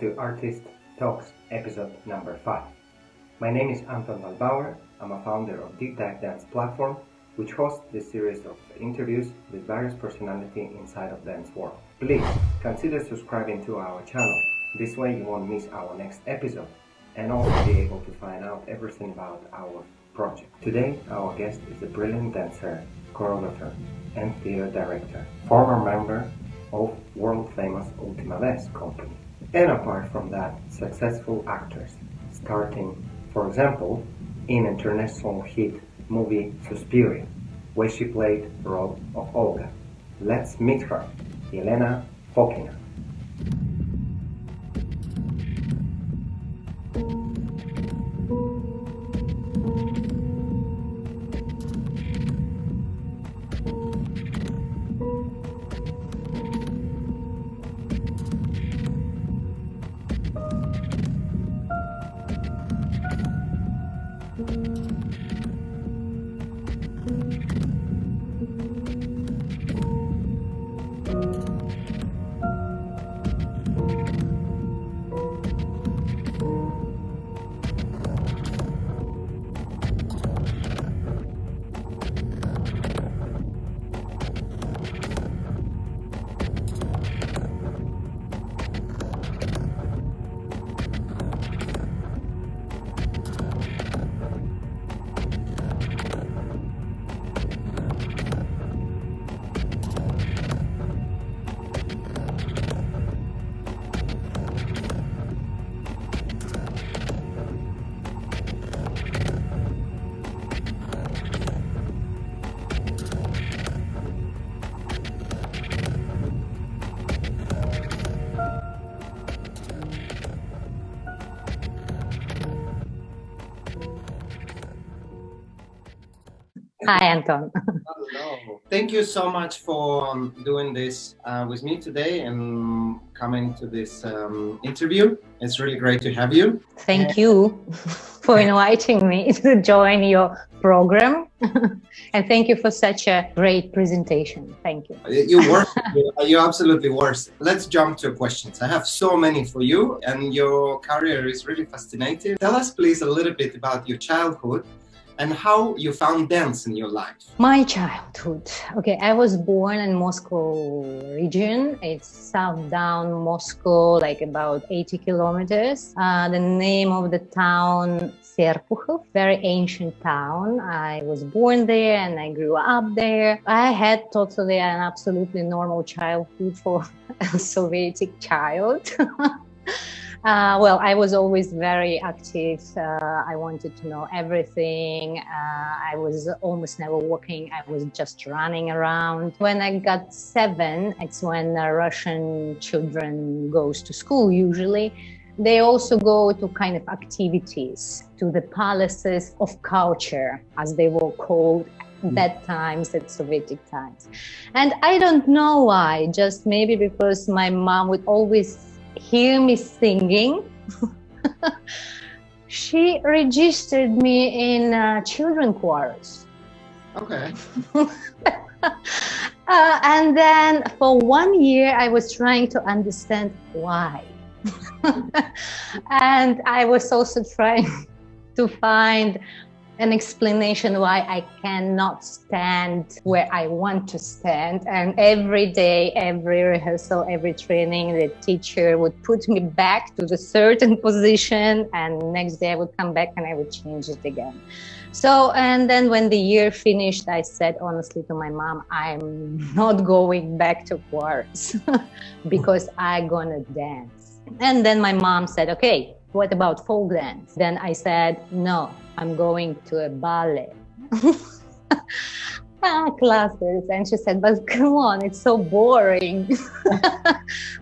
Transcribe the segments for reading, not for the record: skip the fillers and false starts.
to Artist Talks episode number 5. My name is Anton Valbauer. I'm a founder of Deep Dive Dance platform, which hosts this series of interviews with various personalities inside of dance world. Please consider subscribing to our channel. This way you won't miss our next episode and also be able to find out everything about our project. Today our guest is a brilliant dancer, choreographer and theater director, former member of world famous Ultima Vez Company. And apart from that, successful actress, starting, for example, in international hit movie Suspiria, where she played the role of Olga. Let's meet her, Elena Fokina. Hi, Anton. Hello. Thank you so much for doing this with me today and coming to this interview. It's really great to have you. Thank you for inviting me to join your program. And thank you for such a great presentation. Thank you. You absolutely worth. Let's jump to questions. I have so many for you, and your career is really fascinating. Tell us, please, a little bit about your childhood and how you found dance in your life. My childhood. Okay, I was born in Moscow region. It's south down Moscow, like about 80 kilometers. The name of the town, Serpukhov, very ancient town. I was born there and I grew up there. I had totally an absolutely normal childhood for a Soviet child. Well, I was always very active. I wanted to know everything. I was almost never walking. I was just running around. When I got 7, it's when Russian children goes to school usually. They also go to kind of activities, to the palaces of culture, as they were called at that times, at Soviet times. And I don't know why, just maybe because my mom would always hear me singing. She registered me in children chorus. Okay. And then for 1 year, I was trying to understand why. And I was also trying to find an explanation why I cannot stand where I want to stand. And every day, every rehearsal, every training, the teacher would put me back to the certain position, and next day I would come back and I would change it again. So, and then when the year finished, I said honestly to my mom, I'm not going back to chorus because I'm gonna dance. And then my mom said, okay, what about folk dance? Then I said, no, I'm going to a ballet classes. And she said, but come on, it's so boring.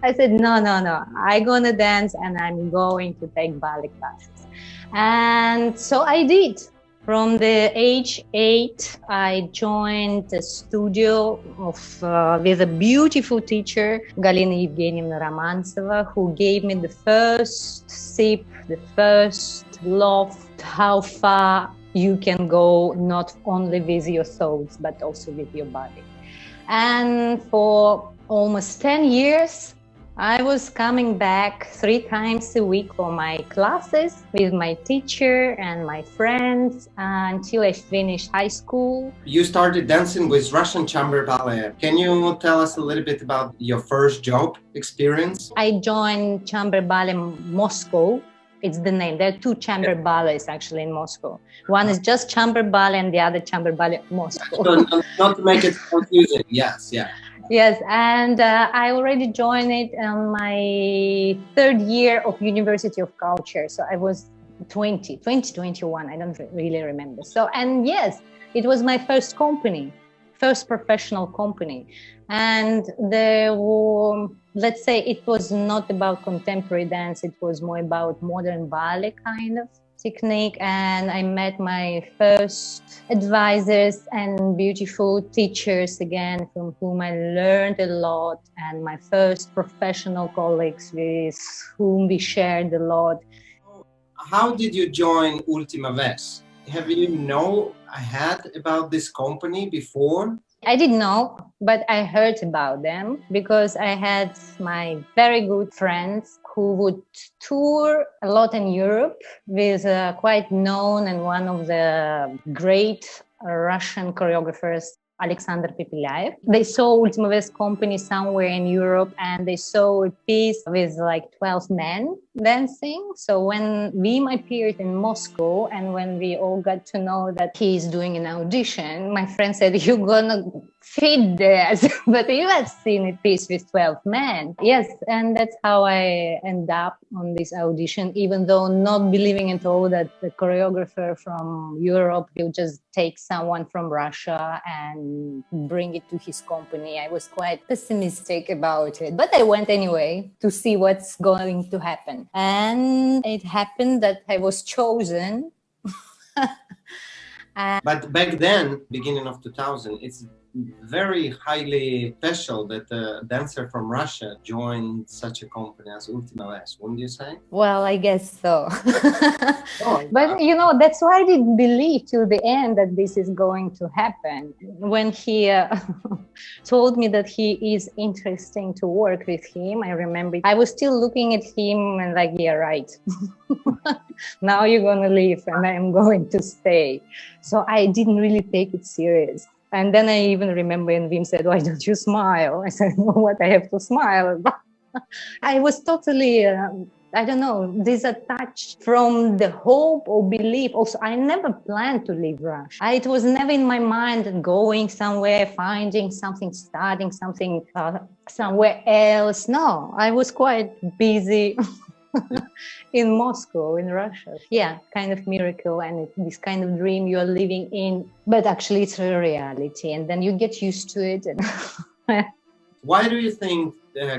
I said, no, I'm gonna dance and I'm going to take ballet classes. And so I did. From the age 8, I joined a studio with a beautiful teacher, Galina Evgenievna Romantsova, who gave me the first sip, the first love, how far you can go, not only with your thoughts, but also with your body. And for almost 10 years, I was coming back 3 times a week for my classes with my teacher and my friends until I finished high school. You started dancing with Russian Chamber Ballet. Can you tell us a little bit about your first job experience? I joined Chamber Ballet Moscow. It's the name. There are two chamber ballets actually in Moscow. One is just Chamber Ballet and the other Chamber Ballet Moscow. Not to make it confusing. Yes, yeah. Yes, and I already joined it on my third year of University of Culture. So I was 21. I don't really remember. So, and yes, it was my first company, first professional company. And there were, let's say it was not about contemporary dance. It was more about modern ballet kind of technique, and I met my first advisors and beautiful teachers again, from whom I learned a lot, and my first professional colleagues with whom we shared a lot. How did you join Ultima Vez? Have you know ahead about this company before? I didn't know, but I heard about them because I had my very good friends who would tour a lot in Europe with quite known and one of the great Russian choreographers, Alexander Pepelyaev. They saw Ultima Vez Company somewhere in Europe, and they saw a piece with like 12 men dancing. So when Vim appeared in Moscow, and when we all got to know that he's doing an audition, my friend said, "You're gonna fit there." But you have seen a piece with 12 men. Yes, and that's how I end up on this audition, even though not believing at all that the choreographer from Europe will just take someone from Russia and bring it to his company. I was quite pessimistic about it, but I went anyway to see what's going to happen. And it happened that I was chosen. But back then, beginning of 2000, it's very highly special that a dancer from Russia joined such a company as Ultima Vez, wouldn't you say? Well, I guess so. But you know, that's why I didn't believe till the end that this is going to happen. When he told me that he is interesting to work with him, I remember I was still looking at him and like, yeah, right. Now you're gonna leave and I'm going to stay. So I didn't really take it serious. And then I even remember when Vim said, "Why don't you smile?" I said, "No, what, I have to smile." I was totally, I don't know, disattached from the hope or belief. Also, I never planned to leave Russia. It was never in my mind going somewhere, finding something, starting something somewhere else. No, I was quite busy. In Moscow, in Russia. Yeah, kind of miracle, and this kind of dream you are living in, but actually it's a reality, and then you get used to it. Why do you think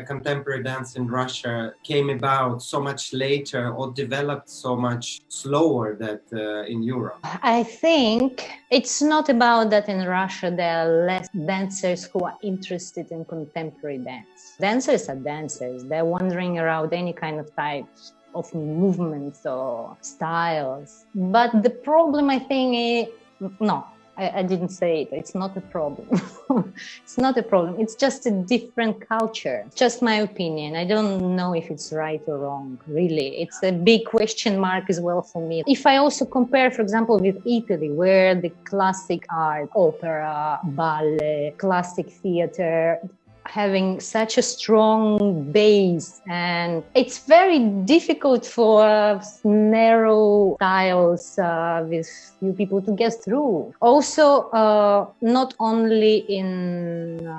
contemporary dance in Russia came about so much later or developed so much slower than in Europe? I think it's not about that in Russia there are less dancers who are interested in contemporary dance. Dancers are dancers. They're wandering around any kind of types of movements or styles. But the problem, I think, is, no, I didn't say it. It's not a problem. It's not a problem. It's just a different culture. Just my opinion. I don't know if it's right or wrong, really. It's a big question mark as well for me. If I also compare, for example, with Italy, where the classic art, opera, ballet, classic theater, having such a strong base, and it's very difficult for narrow styles with few people to get through. Also, not only in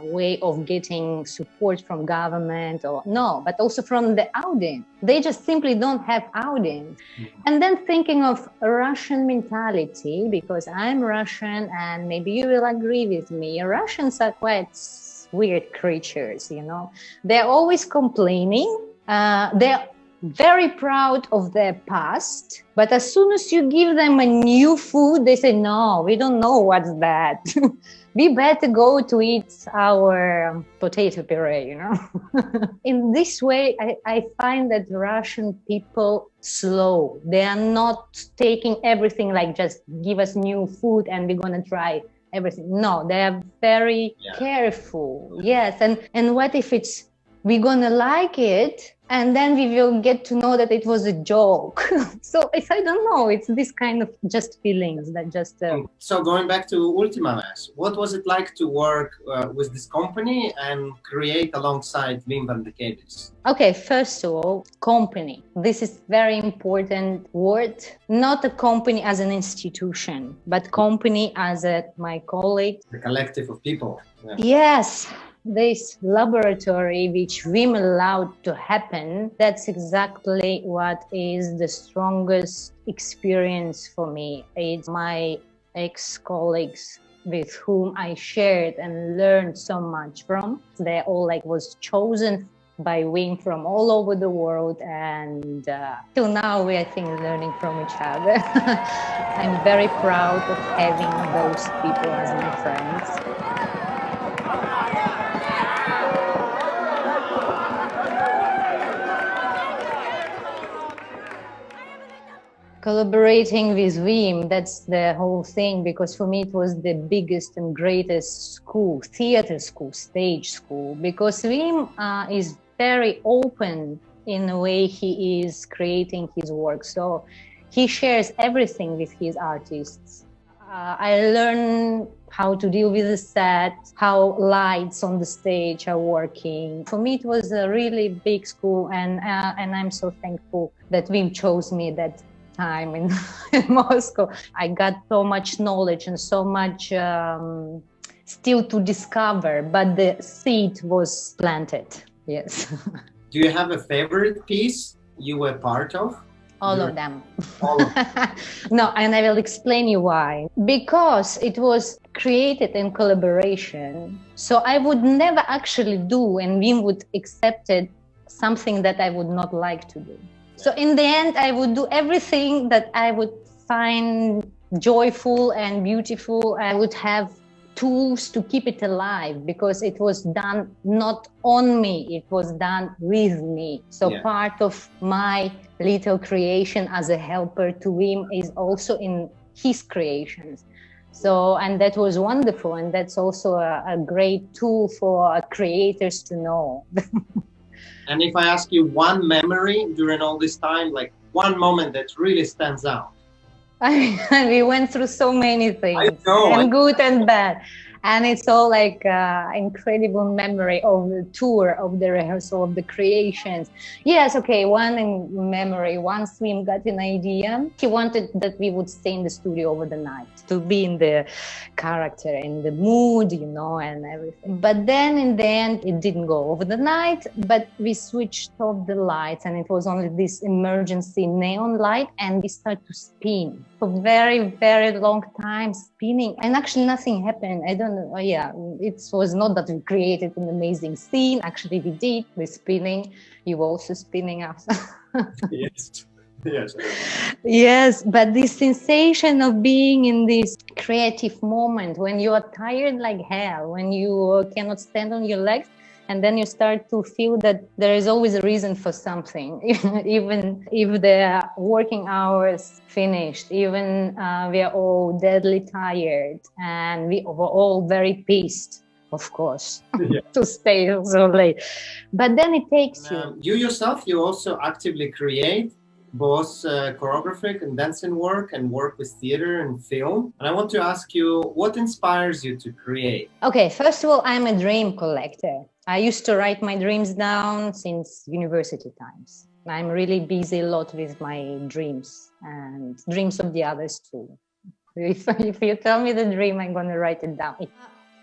way of getting support from government or no, but also from the audience. They just simply don't have audience. And then thinking of Russian mentality, because I'm Russian and maybe you will agree with me, Russians are quite weird creatures, you know. They're always complaining. They're very proud of their past, but as soon as you give them a new food, they say, "No, we don't know what's that." We better go to eat our potato puree, you know. In this way, I find that Russian people slow. They are not taking everything like just give us new food and we're gonna try everything. No, they are very careful. Yes, and what if it's we're gonna like it, and then we will get to know that it was a joke. So I don't know, it's this kind of just feelings that just So going back to Ultima Vez, what was it like to work with this company and create alongside Vim Vandekeybus? Okay, first of all, company. This is very important word. Not a company as an institution, but company as my colleague. The collective of people. Yeah. Yes, this laboratory which Vim allowed to happen, that's exactly what is the strongest experience for me. It's my ex-colleagues with whom I shared and learned so much from. They all was chosen by Vim from all over the world, and till now we, I think, learning from each other. I'm very proud of having those people as my friends. Collaborating with Vim, that's the whole thing, because for me it was the biggest and greatest school, theater school, stage school, because Vim is very open in the way he is creating his work. So he shares everything with his artists. I learned how to deal with the set, how lights on the stage are working. For me, it was a really big school, and I'm so thankful that Vim chose me that time in Moscow. I got so much knowledge and so much still to discover, but the seed was planted. Yes. Do you have a favorite piece you were part of? All of them. All of them. No, and I will explain you why. Because it was created in collaboration. So I would never actually do, and Vim would accept it, something that I would not like to do. So in the end, I would do everything that I would find joyful and beautiful. I would have tools to keep it alive, because it was done not on me, it was done with me. So Yeah. part of my little creation as a helper to Vim is also in his creations. So, and that was wonderful. And that's also a great tool for creators to know. And if I ask you one memory during all this time, like one moment that really stands out. We went through so many things, know. good and bad. And it's all incredible memory of the tour, of the rehearsal, of the creations. Yes, okay, one in memory. Once Vim got an idea, he wanted that we would stay in the studio over the night to be in the character, in the mood, and everything. But then in the end, it didn't go over the night, but we switched off the lights, and it was only this emergency neon light, and we started to spin for very, very long time, spinning, and actually nothing happened. I don't know. Yeah, it was not that we created an amazing scene. Actually, we did with spinning. You were also spinning after. Yes. Yes. Yes, but this sensation of being in this creative moment when you are tired like hell, when you cannot stand on your legs, and then you start to feel that there is always a reason for something, even if the working hours finished, even we are all deadly tired, and we were all very pissed, of course, Yeah. to stay so late. But then it takes you. You yourself, you also actively create both choreographic and dancing work, and work with theater and film. And I want to ask you, what inspires you to create? Okay, first of all, I'm a dream collector. I used to write my dreams down since university times. I'm really busy a lot with my dreams and dreams of the others too. If you tell me the dream, I'm going to write it down.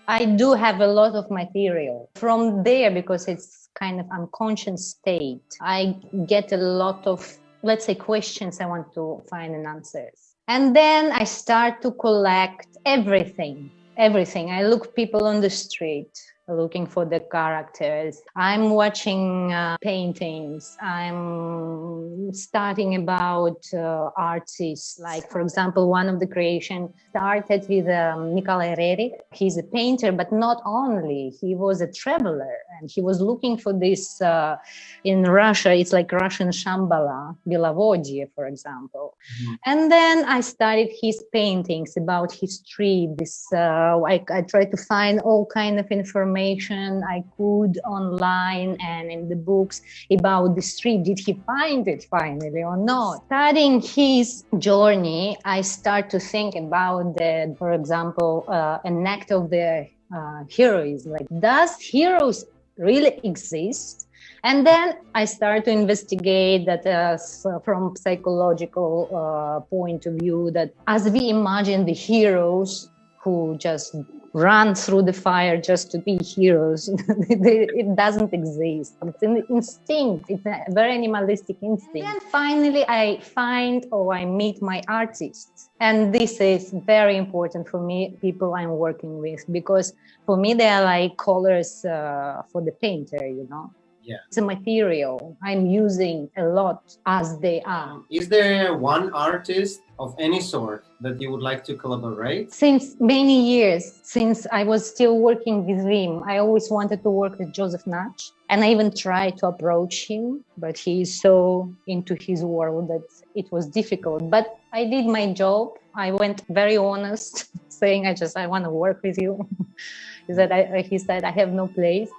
I do have a lot of material from there, because it's kind of unconscious state. I get a lot of, let's say, questions I want to find an answers. And then I start to collect everything. I look people on the street, looking for the characters. I'm watching paintings. I'm starting about artists. Like, for example, one of the creation started with Nikolai Rerik. He's a painter, but not only. He was a traveler, and he was looking for this in Russia. It's like Russian Shambhala, Belovodye, for example. Mm-hmm. And then I studied his paintings about history. I tried to find all kind of information information I could online and in the books about the strip. Did he find it finally or not? Studying his journey, I start to think about the, for example, an act of the heroism. Like, does heroes really exist? And then I start to investigate that from psychological point of view, that as we imagine the heroes who just run through the fire just to be heroes, it doesn't exist. It's an instinct. It's a very animalistic instinct. And then finally, I find or I meet my artists. And this is very important for me, people I'm working with, because for me, they are like colors for the painter, you know. Yeah. It's a material I'm using a lot as they are. Is there one artist of any sort that you would like to collaborate? Since many years, since I was still working with Vim, I always wanted to work with Joseph Natch. And I even tried to approach him, but he is so into his world that it was difficult. But I did my job. I went very honest, saying, I want to work with you. He said, I have no place.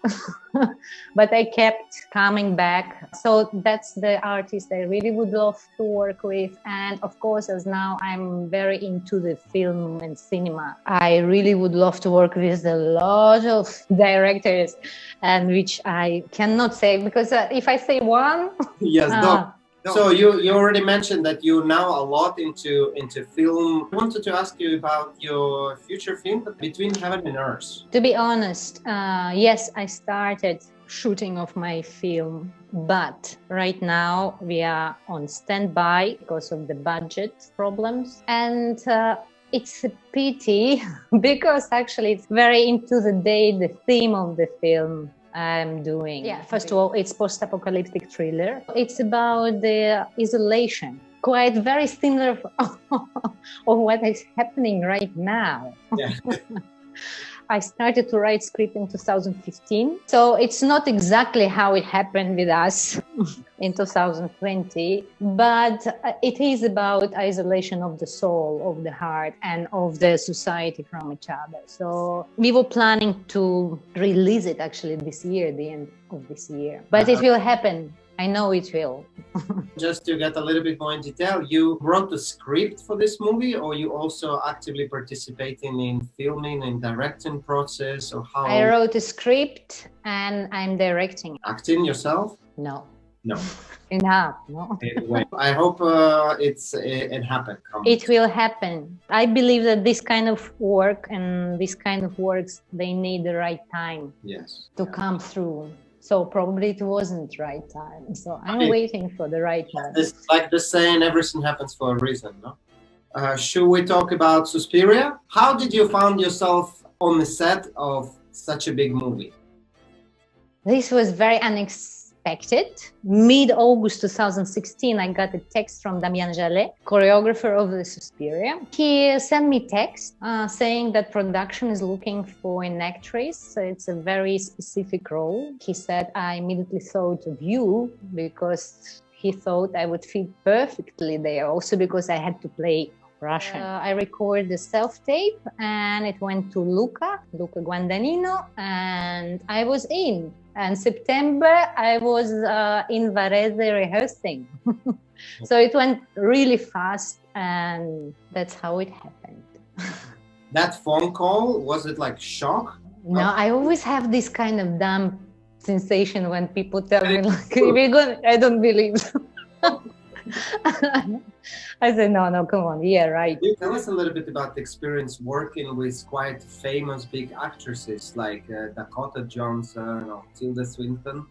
But I kept coming back. So that's the artist I really would love to work with. And of course, as now I'm very into the film and cinema, I really would love to work with a lot of directors, and which I cannot say, because if I say one... Yes, no. So you already mentioned that you're now a lot into film. I wanted to ask you about your future film, Between Heaven and Earth. To be honest, yes, I started shooting of my film, but right now we are on standby because of the budget problems. And it's a pity because actually it's very into the theme of the film I'm doing. Yeah, first of all, it's post-apocalyptic thriller. It's about the isolation, quite very similar of what is happening right now. Yeah. I started to write script in 2015. So it's not exactly how it happened with us in 2020, but it is about isolation of the soul, of the heart, and of the society from each other. So we were planning to release it actually this year, the end of this year. But it will happen. I know it will. Just to get a little bit more in detail, you wrote the script for this movie, or you also actively participating in filming and directing process, or how? I wrote a script and I'm directing. Acting yourself? No. No. Enough, no. Anyway, I hope it happened. It will happen. I believe that this kind of work and this kind of works, they need the right time to come through. So probably it wasn't right time. So I'm waiting for the right time. It's like the saying, everything happens for a reason, no? Should we talk about Suspiria? How did you find yourself on the set of such a big movie? This was very unexpected. Mid-August 2016, I got a text from Damien Jallet, choreographer of the Suspiria. He sent me text saying that production is looking for an actress. So it's a very specific role. He said, I immediately thought of you because he thought I would fit perfectly there. Also because I had to play Russian. I recorded the self-tape and it went to Luca Guadagnino, and I was in. And September, I was in Varese rehearsing. So it went really fast, and that's how it happened. That phone call, was it like shock? No, I always have this kind of dumb sensation when people tell me, like, we're going, I don't believe. I said, no, come on. Yeah, right. Can you tell us a little bit about the experience working with quite famous big actresses like Dakota Johnson or Tilda Swinton?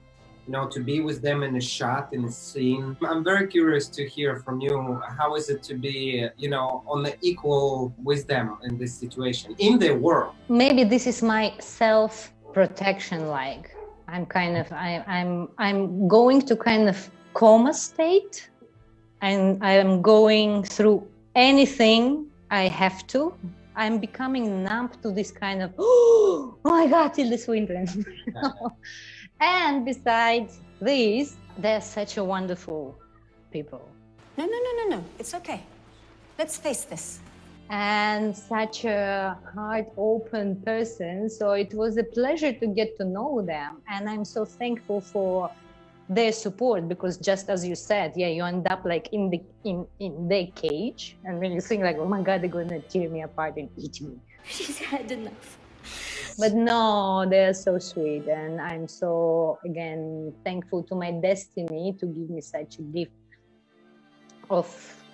You know, to be with them in a shot, in a scene. I'm very curious to hear from you. How is it to be, you know, on the equal with them in this situation, in their world? Maybe this is my self-protection, like I'm kind of, I'm going to kind of coma state. And I am going through anything I have to. I'm becoming numb to this kind of, oh my God, Tilda Swinton. And besides this, they're such a wonderful people. No. It's okay. Let's face this. and such a heart open person. So it was a pleasure to get to know them. And I'm so thankful for their support, because just as you said, yeah, you end up like in their cage, and when you think like, oh my God, they're gonna tear me apart and eat me. She's had enough. But no, they're so sweet, and I'm so, again, thankful to my destiny to give me such a gift of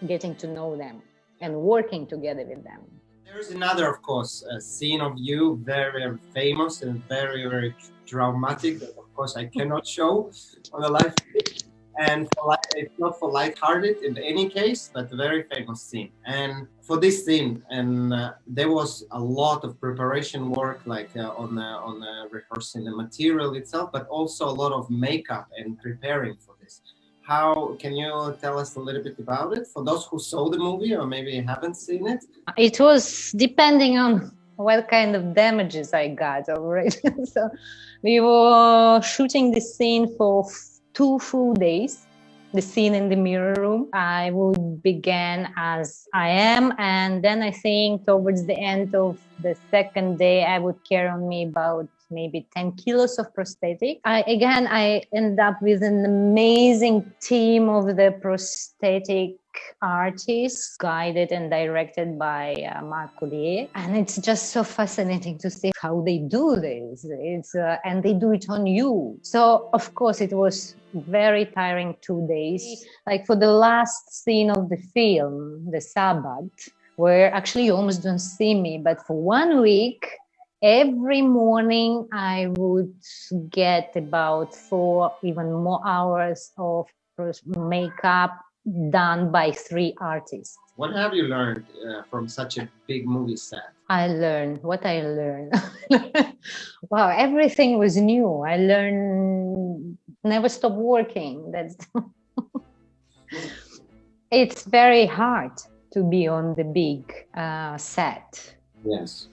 getting to know them and working together with them. There's another, of course, scene of you, very, very famous and very, very dramatic, that of course I cannot show on the live feed. And it's not for lighthearted in any case, but a very famous scene. And for this scene, and there was a lot of preparation work, like on rehearsing the material itself, but also a lot of makeup and preparing for this. How can you tell us a little bit about it for those who saw the movie or maybe haven't seen it? It was depending on what kind of damages I got already. So we were shooting this scene for 2 full days, the scene in the mirror room. I would begin as I am, and then I think towards the end of the second day, I would carry on me about maybe 10 kilos of prosthetic. I end up with an amazing team of the prosthetic artists, guided and directed by Marc Collier. And it's just so fascinating to see how they do this. And they do it on you. So, of course, it was very tiring 2 days. Like for the last scene of the film, the Sabbath, where actually you almost don't see me, but for 1 week, every morning I would get about 4, even more hours of makeup done by 3 artists. What have you learned from such a big movie set? I learned. Wow, everything was new. I learned never stop working. It's very hard to be on the big set. Yes.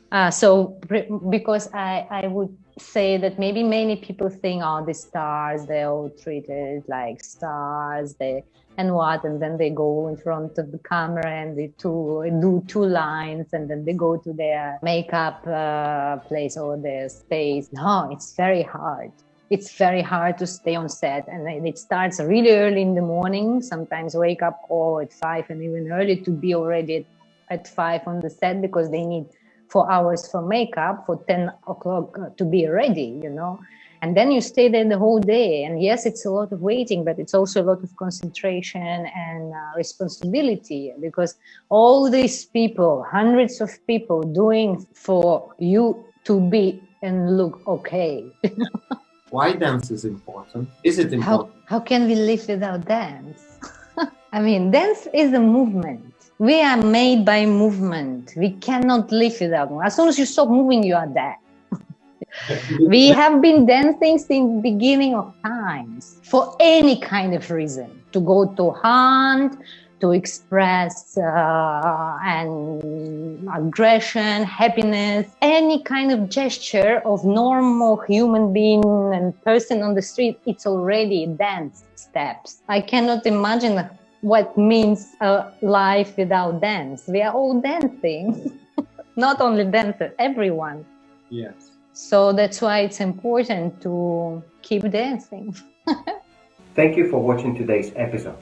Because I would say that maybe many people think, oh, the stars, they're all treated like stars, and then they go in front of the camera and they do 2 lines, and then they go to their makeup place or their space. No, it's very hard. It's very hard to stay on set, and it starts really early in the morning. Sometimes wake up at 5 and even early to be already at 5 on the set, because they need 4 hours for makeup for 10 o'clock to be ready, and then you stay there the whole day. And yes, it's a lot of waiting, but it's also a lot of concentration and responsibility, because all these people, hundreds of people, doing for you to be and look okay. Why dance is important? Is it important? How can we live without dance? I mean, dance is a movement. We are made by movement. We cannot live without movement. As soon as you stop moving, you are dead. We have been dancing since the beginning of times for any kind of reason. To go to hunt, to express aggression, happiness, any kind of gesture of normal human being and person on the street, it's already dance steps. I cannot imagine what means a life without dance. We are all dancing, not only dancers, everyone. Yes. So that's why it's important to keep dancing. Thank you for watching today's episode.